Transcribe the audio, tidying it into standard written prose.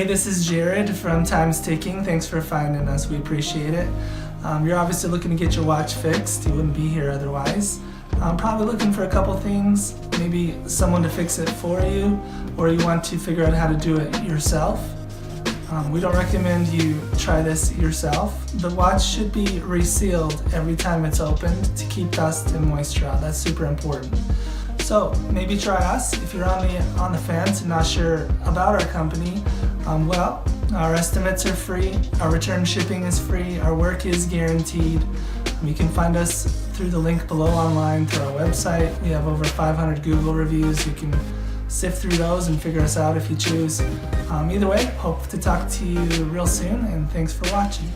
Hey, this is Jared from Time's Ticking. Thanks for finding us. We appreciate it. You're obviously looking to get your watch fixed. You wouldn't be here otherwise. Probably looking for a couple things, maybe someone to fix it for you, or you want to figure out how to do it yourself. We don't recommend you try this yourself. The watch should be resealed every time it's opened to keep dust and moisture out. That's super important. So maybe try us. If you're on the fence and not sure about our company, our estimates are free, our return shipping is free, our work is guaranteed. You can find us through the link below online through our website. We have over 500 Google reviews. You can sift through those and figure us out if you choose. Either way, hope to talk to you real soon, and thanks for watching.